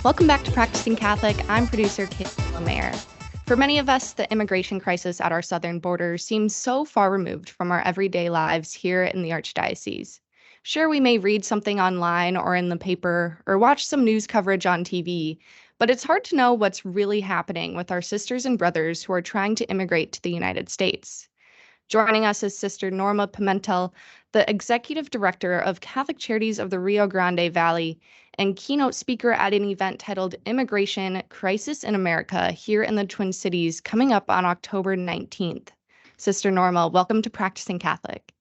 Welcome back to Practicing Catholic. I'm producer Kayla Mayer. For many of us, the immigration crisis at our southern border seems so far removed from our everyday lives here in the Archdiocese. Sure, we may read something online or in the paper or watch some news coverage on TV, but it's hard to know what's really happening with our sisters and brothers who are trying to immigrate to the United States. Joining us is Sister Norma Pimentel, the Executive Director of Catholic Charities of the Rio Grande Valley and keynote speaker at an event titled Immigration Crisis in America here in the Twin Cities coming up on October 19th. Sister Norma, welcome to Practicing Catholic.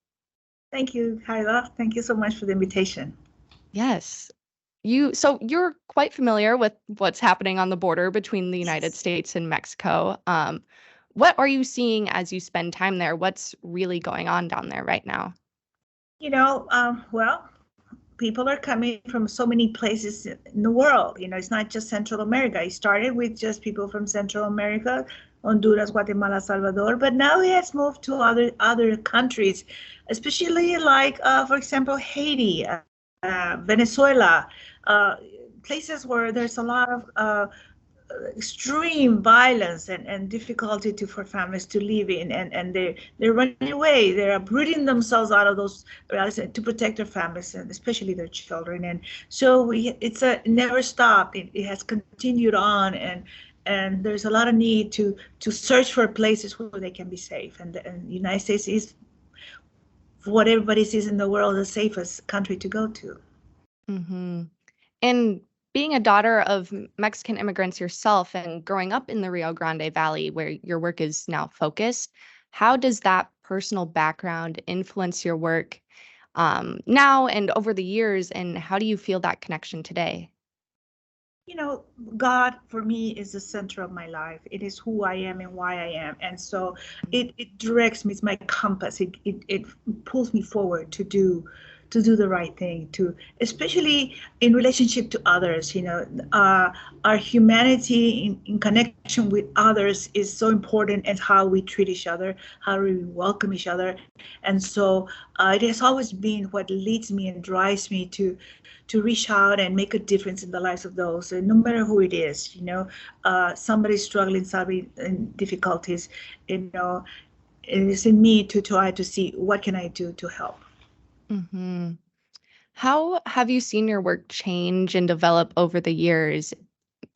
Thank you, Kayla. Thank you so much for the invitation. Yes. You're quite familiar with what's happening on the border between the United States and Mexico. What are you seeing as you spend time there? What's really going on down there right now? Well, people are coming from so many places in the world. It's not just Central America. It started with just people from Central America, Honduras, Guatemala, Salvador, but now it has moved to other countries, especially like, for example, Haiti, Venezuela, places where there's a lot of extreme violence and difficulty for families to live in, and they're running away. They're uprooting themselves out of those to protect their families and especially their children. And so it's a never stopped. It has continued on, and there's a lot of need to search for places where they can be safe. And the United States is, what everybody sees in the world, the safest country to go to. Mm-hmm. And being a daughter of Mexican immigrants yourself and growing up in the Rio Grande Valley, where your work is now focused, how does that personal background influence your work now and over the years? And how do you feel that connection today? God for me is the center of my life. It is who I am and why I am. And so it directs me. It's my compass. It pulls me forward to do the right thing, to especially in relationship to others. Our humanity in connection with others is so important, and how we treat each other, how we welcome each other. And so it has always been what leads me and drives me to reach out and make a difference in the lives of those, and no matter who it is. Somebody struggling, somebody in difficulties. It is in me to try to see what can I do to help. Mm-hmm. How have you seen your work change and develop over the years?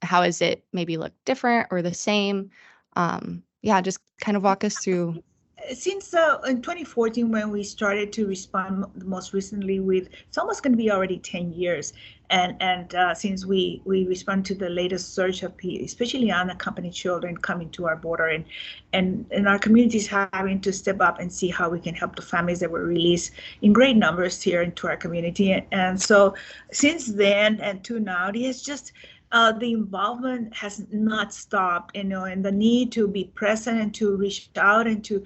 How has it maybe looked different or the same? Yeah, just kind of walk us through. Since in 2014, when we started to respond most recently, with it's almost going to be already 10 years. And since we respond to the latest surge of especially unaccompanied children coming to our border, and our communities having to step up and see how we can help the families that were released in great numbers here into our community. And so since then and to now, it has just the involvement has not stopped, and the need to be present and to reach out and to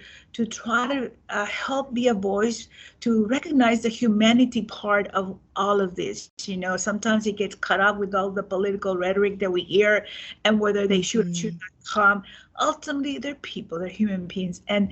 try to help be a voice, to recognize the humanity part of all of this. Sometimes it gets caught up with all the political rhetoric that we hear, and whether they should not come. Ultimately, they're people, they're human beings, and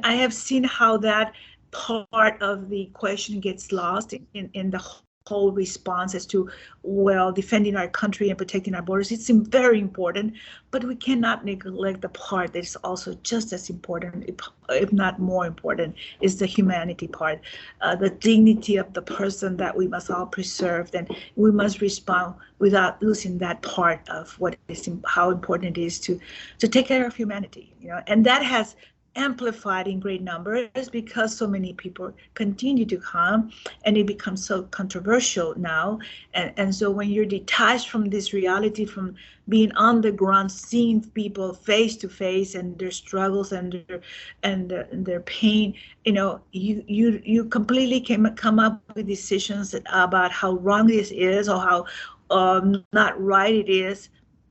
I have seen how that part of the equation gets lost in the whole response as to, well, defending our country and protecting our borders. It's very important, but we cannot neglect the part that is also just as important, if not more important, is the humanity part, the dignity of the person that we must all preserve. And we must respond without losing that part of how important it is to take care of humanity. And that has amplified in great numbers because so many people continue to come, and it becomes so controversial now. And so when you're detached from this reality, from being on the ground, seeing people face to face and their struggles and their pain, you completely come up with decisions about how wrong this is, or how not right it is.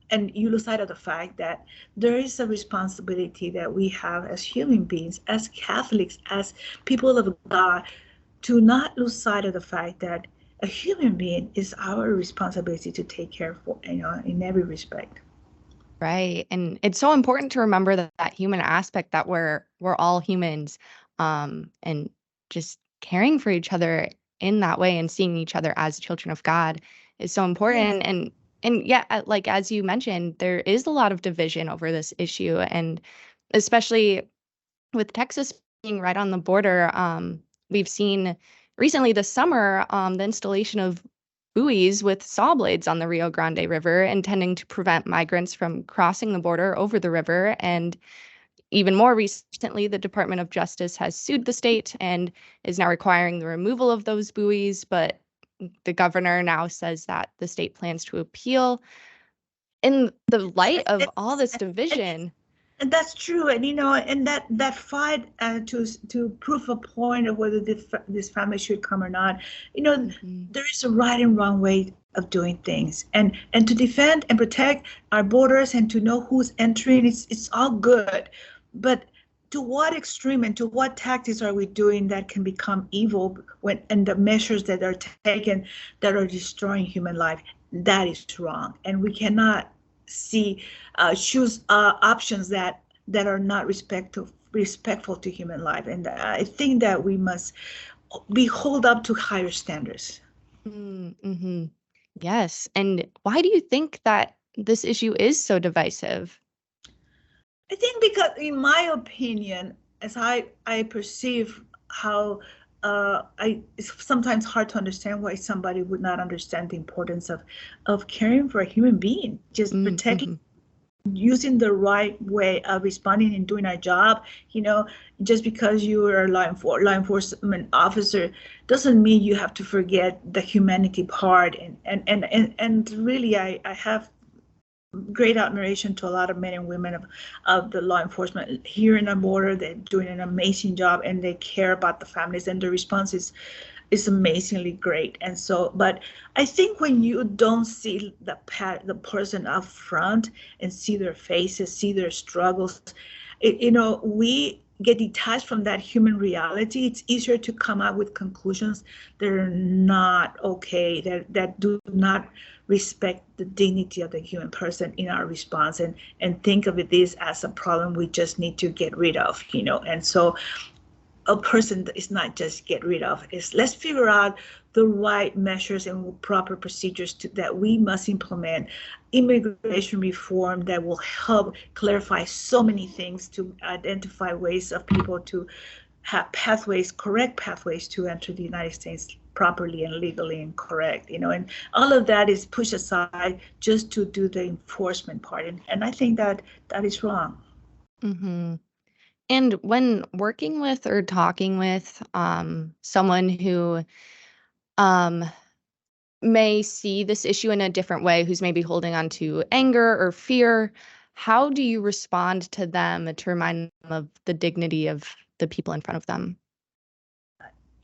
And you lose sight of the fact that there is a responsibility that we have as human beings, as Catholics, as people of God, to not lose sight of the fact that a human being is our responsibility to take care of, in every respect. Right. And it's so important to remember that human aspect, that we're all humans, and just caring for each other in that way and seeing each other as children of God is so Yes. important. And And yeah, like as you mentioned, there is a lot of division over this issue, and especially with Texas being right on the border, we've seen recently this summer the installation of buoys with saw blades on the Rio Grande River, intending to prevent migrants from crossing the border over the river. And even more recently, the Department of Justice has sued the state and is now requiring the removal of those buoys. But the governor now says that the state plans to appeal. In the light of all this And, division. and that's true, and and that fight to prove a point of whether this family should come or not, Mhm. there is a right and wrong way of doing things, and to defend and protect our borders and to know who's entering, it's all good, but to what extreme and to what tactics are we doing that can become evil when and the measures that are taken that are destroying human life? That is wrong, and we cannot see choose options that are not respectful to human life. And I think that we must be hold up to higher standards. Mm-hmm. Yes. And why do you think that this issue is so divisive? I think because, in my opinion, as I perceive how it's sometimes hard to understand why somebody would not understand the importance of caring for a human being, just protecting, Mm-hmm. using the right way of responding and doing our job. Just because you are a law enforcement officer doesn't mean you have to forget the humanity part. And really, I have great admiration to a lot of men and women of the law enforcement here in the border. They're doing an amazing job, and they care about the families, and the response is amazingly great. And so, but I think when you don't see the person up front and see their faces, see their struggles, we get detached from that human reality. It's easier to come up with conclusions that are not okay, that do not respect the dignity of the human person in our response, and think of this as a problem we just need to get rid of. And so a person is not just get rid of, is let's figure out the right measures and proper procedures that we must implement, immigration reform that will help clarify so many things, to identify ways of people to have pathways, correct pathways to enter the United States properly and legally and correct, and all of that is pushed aside just to do the enforcement part. And I think that is wrong. Mm-hmm. And when working with or talking with someone who um, may see this issue in a different way, who's maybe holding on to anger or fear, how do you respond to them to remind them of the dignity of the people in front of them?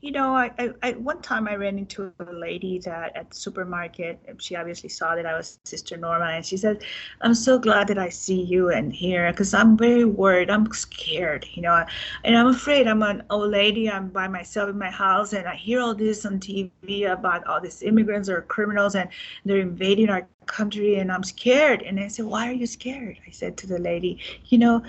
I one time I ran into a lady that at the supermarket. She obviously saw that I was Sister Norma, and she said, "I'm so glad that I see you and here, because I'm very worried. I'm scared, and I'm afraid. I'm an old lady. I'm by myself in my house, and I hear all this on TV about all these immigrants or criminals, and they're invading our country, and I'm scared." And I said, "Why are you scared?" I said to the lady, you know,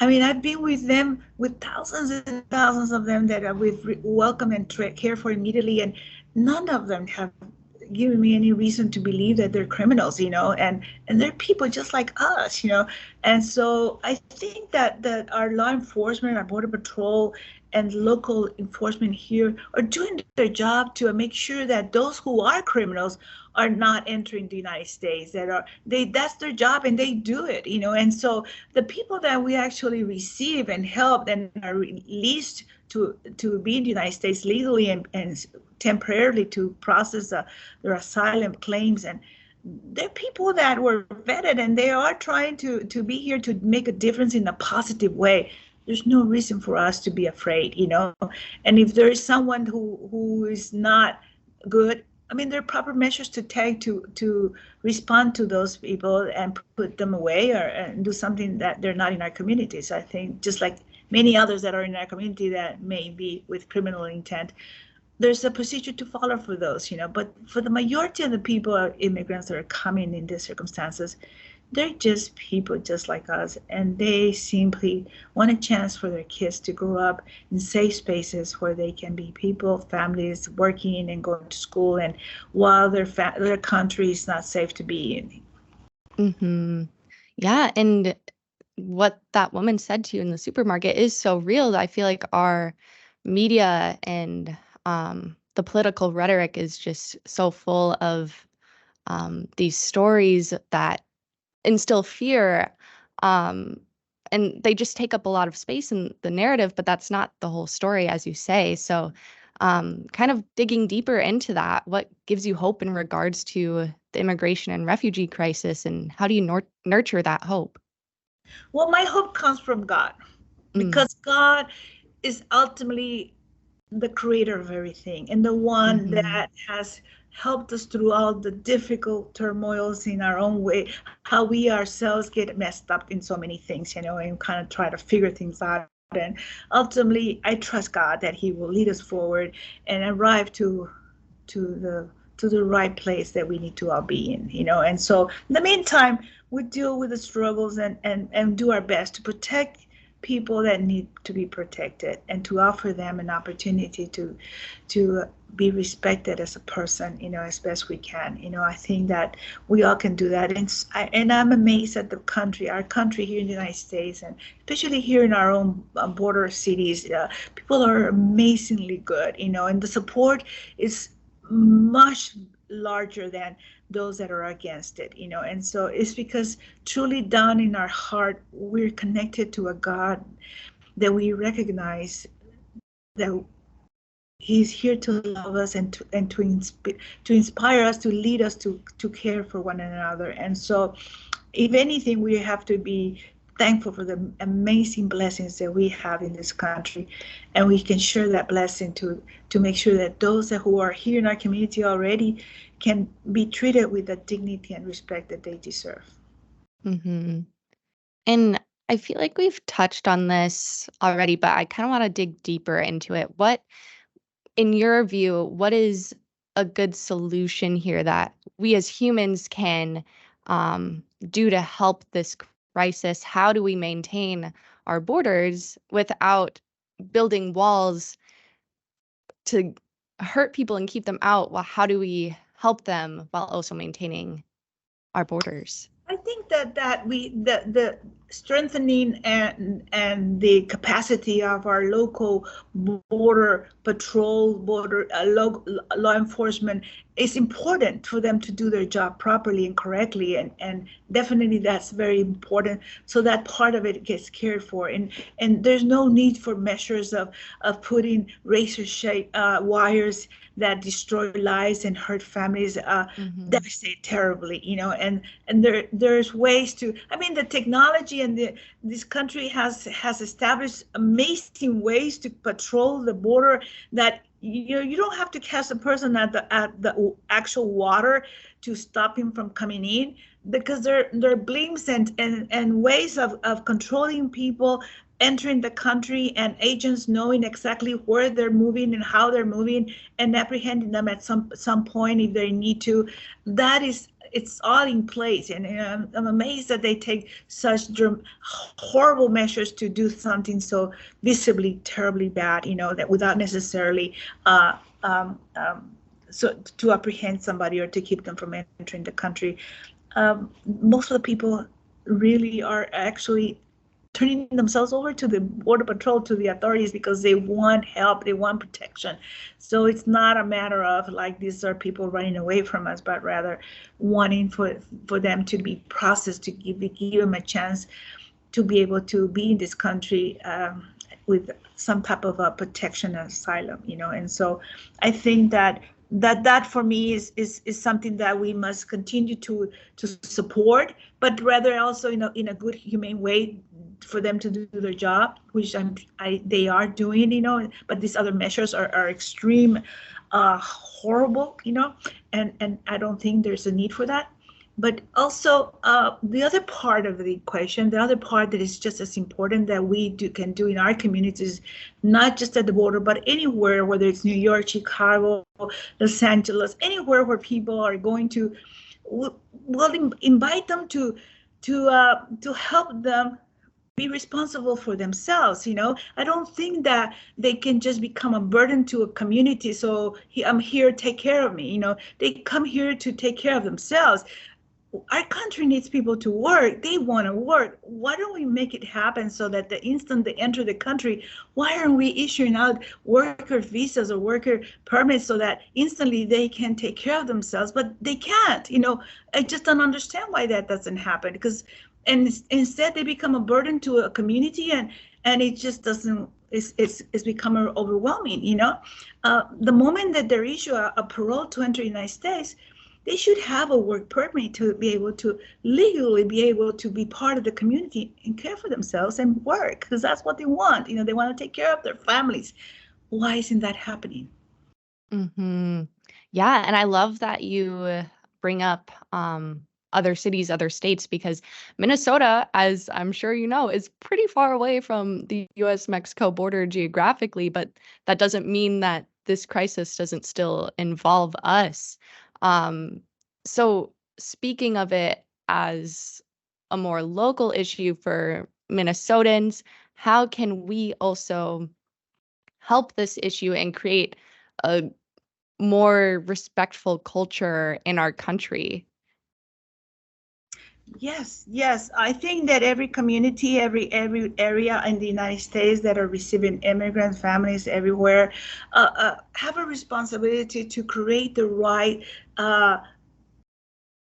I mean, I've been with them, with thousands and thousands of them that we've welcomed and cared for immediately, and none of them have given me any reason to believe that they're criminals, and they're people just like us, and so I think that our law enforcement, our border patrol, and local enforcement here are doing their job to make sure that those who are criminals are not entering the United States. That's their job, and they do it, and so the people that we actually receive and help and are released to be in the United States legally and temporarily to process their asylum claims, and they're people that were vetted, and they are trying to be here to make a difference in a positive way. There's no reason for us to be afraid, and if there is someone who is not good, I mean, there are proper measures to take to respond to those people and put them away, or and do something that they're not in our communities. I think just like many others that are in our community that may be with criminal intent, there's a procedure to follow for those, but for the majority of the people, immigrants that are coming in these circumstances, they're just people just like us, and they simply want a chance for their kids to grow up in safe spaces where they can be people, families working and going to school, and while their country is not safe to be in. Mm-hmm. Yeah, and what that woman said to you in the supermarket is so real. I feel like our media and the political rhetoric is just so full of these stories that instill fear. Um, and they just take up a lot of space in the narrative, but that's not the whole story, as you say. So, kind of digging deeper into that, what gives you hope in regards to the immigration and refugee crisis, and how do you nurture that hope? Well, my hope comes from God, Mm, because God is ultimately the creator of everything, and the one mm-hmm, that has helped us through all the difficult turmoils in our own way, how we ourselves get messed up in so many things, and kind of try to figure things out. And ultimately, I trust God that He will lead us forward and arrive to the right place that we need to all be in. And so in the meantime, we deal with the struggles and do our best to protect people that need to be protected, and to offer them an opportunity to be respected as a person, as best we can. I think that we all can do that. And I'm amazed at our country here in the United States, and especially here in our own border cities. People are amazingly good, and the support is much larger than those that are against it. And so it's because truly down in our heart, we're connected to a God that we recognize that He's here to love us and to inspire us, to lead us to care for one another. And so, if anything, we have to be thankful for the amazing blessings that we have in this country, and we can share that blessing to make sure that those who are here in our community already can be treated with the dignity and respect that they deserve. mm-hmm. And I feel like we've touched on this already, but I kind of want to dig deeper into it. In your view, what is a good solution here that we as humans can do to help this crisis? How do we maintain our borders without building walls to hurt people and keep them out? Well, how do we help them while also maintaining our borders? I think that the strengthening and the capacity of our local border patrol, border law enforcement is important for them to do their job properly and correctly, and definitely that's very important. So that part of it gets cared for, and there's no need for measures of putting razor shape wires that destroy lives and hurt families, Mm-hmm. devastate terribly, and there's ways to. I mean, the technology and this country has established amazing ways to patrol the border, that you don't have to catch a person at the actual water to stop him from coming in, because there are blimps and ways of controlling people entering the country, and agents knowing exactly where they're moving and how they're moving, and apprehending them at some point if they need to. It's all in place, and I'm amazed that they take such horrible measures to do something so visibly terribly bad, that without necessarily uh, um, um, so to apprehend somebody or to keep them from entering the country. Most of the people really are actually turning themselves over to the border patrol, to the authorities, because they want help, they want protection. So it's not a matter of like these are people running away from us, but rather wanting for them to be processed, to give them a chance to be able to be in this country, with some type of a protection and asylum. And so I think that for me is something that we must continue to support, but rather also in a good humane way, for them to do their job, which they are doing. But these other measures are extreme, horrible, and I don't think there's a need for that. But also, the other part of the equation, the other part that is just as important that can do in our communities, not just at the border, but anywhere, whether it's New York, Chicago, Los Angeles, anywhere where people are going to, we'll invite them to help them be responsible for themselves. I don't think that they can just become a burden to a community. So I'm here, take care of me. They come here to take care of themselves. Our country needs people to work. They want to work. Why don't we make it happen so that the instant they enter the country, why aren't we issuing out worker visas or worker permits so that instantly they can take care of themselves? But they can't. I just don't understand why that doesn't happen. And instead they become a burden to a community, and it just doesn't. It's become overwhelming. The moment that they issue a parole to enter the United States, they should have a work permit to be able to legally be able to be part of the community and care for themselves and work, because that's what they want. They want to take care of their families. Why isn't that happening? Yeah, and I love that you bring up other cities, other states, because Minnesota, as I'm sure you know, is pretty far away from the US-Mexico border geographically, but that doesn't mean that this crisis doesn't still involve us. Um, so speaking of it as a more local issue for Minnesotans, how can we also help this issue and create a more respectful culture in our country? Yes. I think that every community, every area in the United States that are receiving immigrant families everywhere, have a responsibility to create the right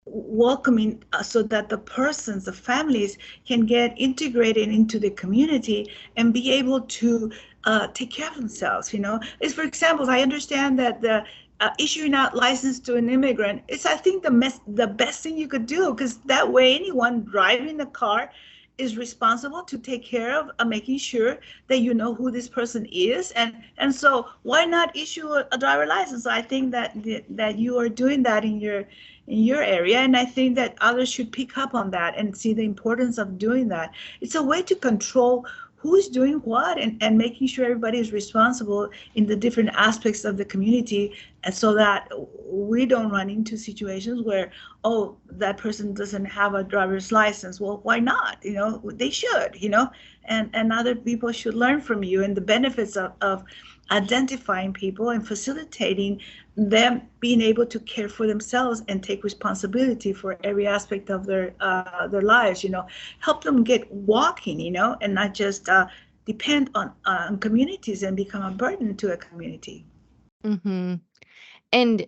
welcoming, so that the persons, the families, can get integrated into the community and be able to take care of themselves. Is, for example, I understand that the issuing out license to an immigrant is, I think, the best thing you could do, because that way anyone driving the car is responsible to take care of making sure that you know who this person is, and so why not issue a driver license? I think that you are doing that in your area, and I think that others should pick up on that and see the importance of doing that. It's a way to control who's doing what, and making sure everybody is responsible in the different aspects of the community, and so that we don't run into situations where, oh, that person doesn't have a driver's license. Well, why not? They should. And other people should learn from you, and the benefits of identifying people and facilitating them being able to care for themselves and take responsibility for every aspect of their lives. Help them get walking, and not just depend on communities and become a burden to a community. hmm And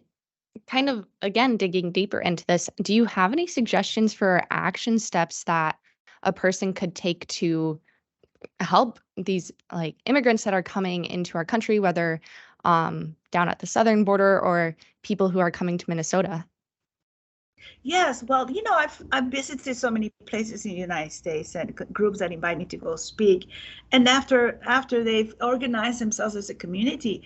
kind of, again, digging deeper into this, do you have any suggestions for action steps that a person could take to help these like immigrants that are coming into our country, whether down at the southern border or people who are coming to Minnesota? Yes, well, I've visited so many places in the United States, and groups that invite me to go speak, and after they've organized themselves as a community,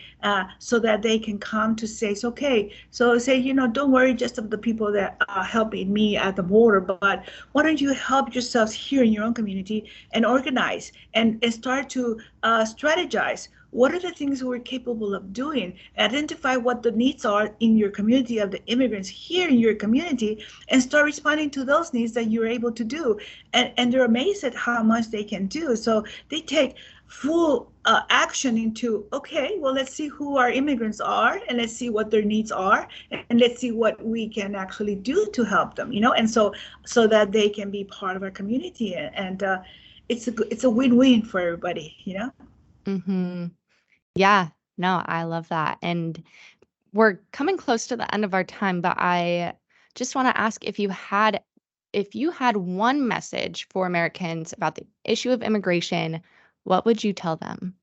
so that they can come to say, it's okay. So say, don't worry just of the people that are helping me at the border, but why don't you help yourselves here in your own community and organize and start to strategize. What are the things we're capable of doing? Identify what the needs are in your community of the immigrants here in your community, and start responding to those needs that you're able to do. And they're amazed at how much they can do. So they take full action into, okay, well, let's see who our immigrants are, and let's see what their needs are, and let's see what we can actually do to help them, and so that they can be part of our community. And it's a win-win for everybody. hmm Yeah, no, I love that. And we're coming close to the end of our time, but I just want to ask if you had one message for Americans about the issue of immigration, what would you tell them?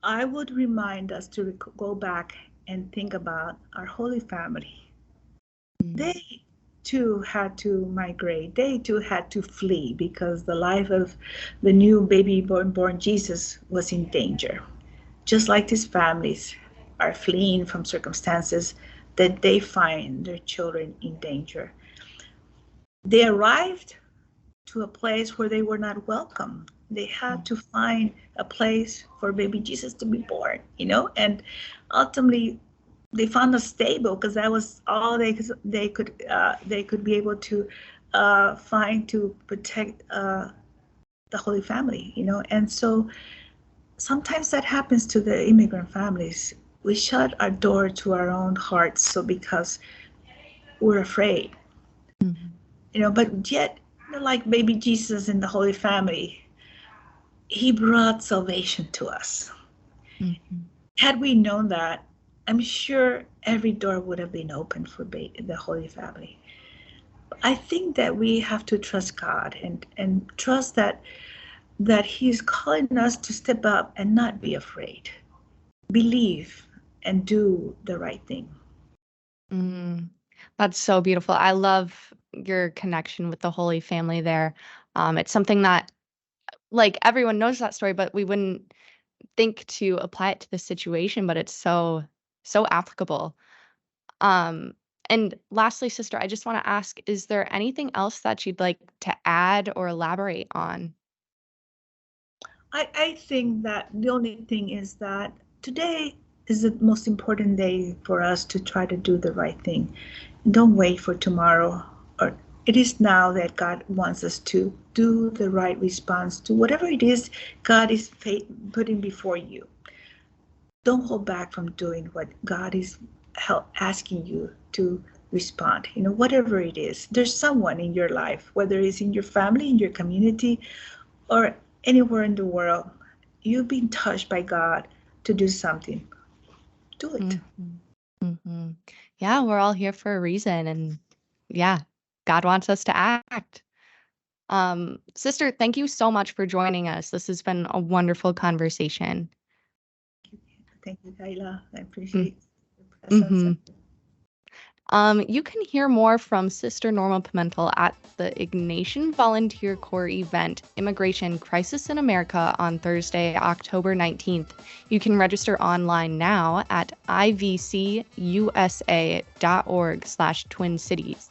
I would remind us to go back and think about our Holy Family. Mm. They too had to migrate. They too had to flee, because the life of the new baby born Jesus was in danger. Just like these families are fleeing from circumstances that they find their children in danger. They arrived to a place where they were not welcome. They had to find a place for baby Jesus to be born, and ultimately they found us stable because that was all they could be able to find to protect the Holy Family, and so sometimes that happens to the immigrant families. We shut our door to our own hearts, so because we're afraid, but yet, like baby Jesus in the Holy Family, he brought salvation to us. Mm-hmm. Had we known that, I'm sure every door would have been open for the Holy Family. I think that we have to trust God and trust that he's calling us to step up and not be afraid. Believe and do the right thing. That's so beautiful. I love your connection with the Holy Family there. It's something that, like, everyone knows that story, but we wouldn't think to apply it to the situation, but it's so, so applicable. Um, and lastly, sister, I just want to ask, is there anything else that you'd like to add or elaborate on? I think that the only thing is that today is the most important day for us to try to do the right thing. Don't wait for tomorrow, or it is now that God wants us to do the right response to whatever it is God is putting before you. Don't hold back from doing what God is asking you to respond. Whatever it is, there's someone in your life, whether it's in your family, in your community, or anywhere in the world, you've been touched by God to do something. Do it. Mm-hmm. Mm-hmm. Yeah, we're all here for a reason, and yeah, God wants us to act. Sister, thank you so much for joining us. This has been a wonderful conversation. Thank you, Kayla. I appreciate the presence. Mm-hmm. You can hear more from Sister Norma Pimentel at the Ignatian Volunteer Corps event, Immigration Crisis in America, on Thursday, October 19th. You can register online now at ivcusa.org/Twin Cities.